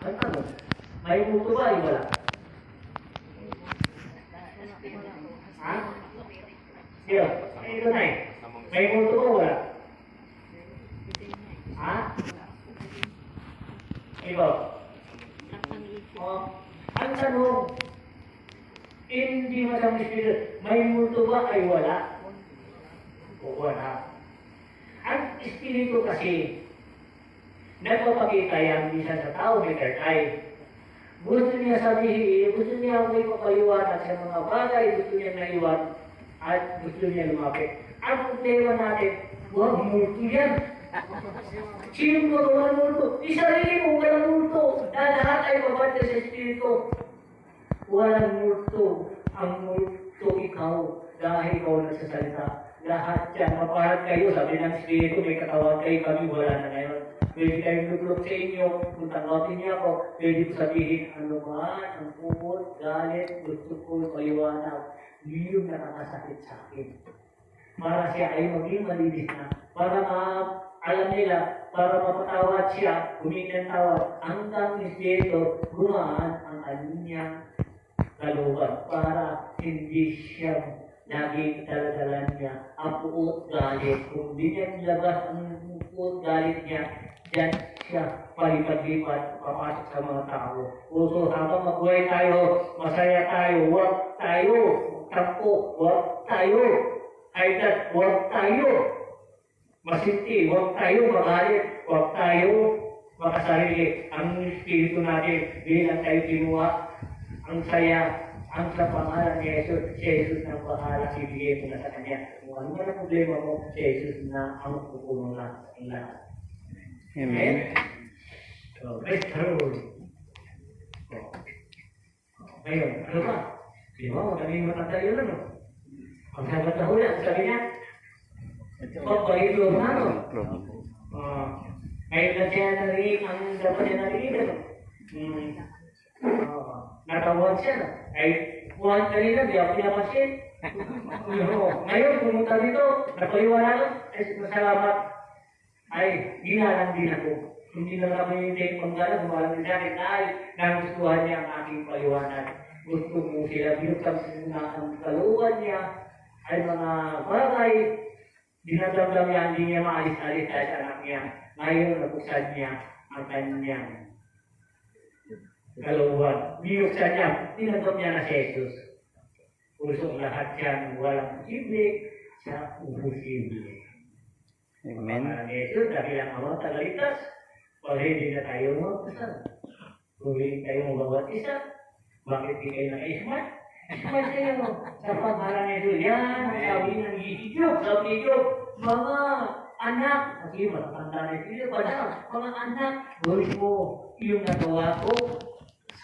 Ang tanong, may multo ba? Ay wala. Ha? Sige, ito na eh. May multo ba? Wala. Ha? Ikaw? Ang tanong, hindi masang espiritu, may multo ba? Ay wala. O wala. Ang espiritu kasi, nagpapakita yan minsan sa tao may third eye. Gusto niya sabihin, gusto niya may papaliwanag sa mga bagay, gusto niya naiwan, at gusto niya lumapit. Ang problema natin, huwag multo yan. Sino mo walang multo? Isarili mo, walang multo. Dahil lahat ay babad sa espiritu. Walang multo. Ang multo ikaw, dahil ikaw nagsasalita. Lahat yan, mapahat kayo, sabi ng espiritu, may katawan kayo, kami wala na ngayon. Pwede kayong luglog sa inyo, kung tanggapin niyo ako, pwede ko sabihin, ano man, ang pumot, galit, gusto ko paliwanag, yung nakakasakit sa akin. Para siya ay maging malinis na, para alam nila, para mapatawad siya, humingi ng tawad, hanggang espiritu, gumaan ang kanyang kalooban, para hindi siya lagi daladalan niya ang puot galit. Kung di niya nilabas ang puot galit niya, diyan siya palipad-lipad, papasok sa mga tao. So habang mabuhay tayo, masaya tayo, huwag tayo tampo, huwag tayo aidat, huwag tayo masinti, huwag tayo magalit, huwag tayo makasarili. Ang espiritu natin, bilang tayo kinuha, ang saya, ang sa pangalan ni Jesus, si Jesus na bahala, ibigay mo na sa Kanya. Kung ano man ang problema mo, si Jesus na ang pupunong na ang lahat. Amen. So, praise the Lord. Ngayon, ano ba? Di ba, magaling matanda yun, ano? Ang sabat na huli, ang sabi niya, pagpahilo na, ano? Ngayon na siya narinig, ang dapat niya narinig, ano? Natawag siya na. Ay, buwan kanina, di ako pinapansin. Ngayon, pumunta dito, napaliwanagan, ay masalamat. Ay, ginalang din ako. Hindi na kami hindi panggalang, gumalang din sa akin, ay, nagustuhan niya ang aking paliwanag. Gusto mo sila, binuksan muna ang kaluwan niya, ay mga bagay, dinadamdam niya, hindi niya maalis-alis sa anak niya. Ngayon, nabuksan niya ang kanyang kaluwan. Binuksan niya, dinadam niya na si Jesus. Pusong lahat yan, walang posible, sa posible. Amen. Ang Jesus, dahil ang mga tagalitas, pag hindi na tayo magpasal. Kung hindi tayo magawat isa, bakit di kayo naka-ismat? Ismat kayo sa pangalan ni Jesus. Yan, sabi ng Diyos, sabi ni Diyos, mga anak, kasi matatanda na sila, mga anak, gawin mo yung nagawa ko,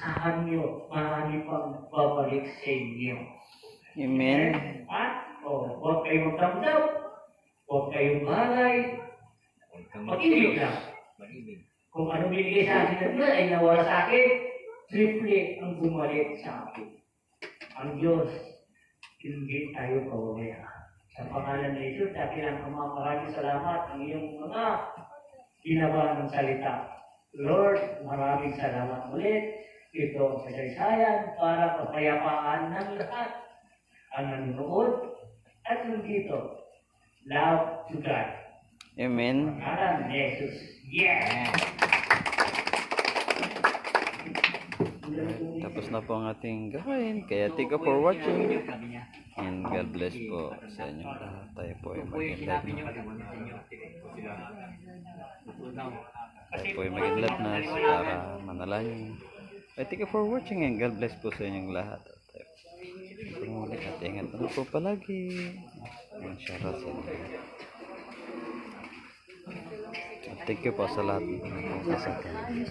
sahan niyo, marami pang babalik sa inyo. Amen. At, huwag kayong magtamdaw, huwag kayong malay, mag-ibig lang. Kung ano binigay sa akin ng Diyos ay nawala sa akin, triple ang bumalik sa akin. Ang Diyos, hindi tayo pawawaya. Sa pangalan ni Jesus, dakilang Ama, maraming salamat ang iyong mga ginawa ng salita. Lord, maraming salamat ulit. Ito ang kasaysayan para kapayapaan ng lahat ang nanonood at nandito. Love to God. Amen. Pangalan ni Jesus. Yeah! Tapos na po ang ating gawain. Kaya thank you for watching. And God bless po sa inyo lahat. Tayo po ay mag-inlove na. Tayo po ay mag-inlove na para manalangin. Kaya thank you for watching and God bless po sa inyong lahat. Pumulit at ingat na po palagi. Masyara sa inyo. Thank you po sa lahat ng kasama.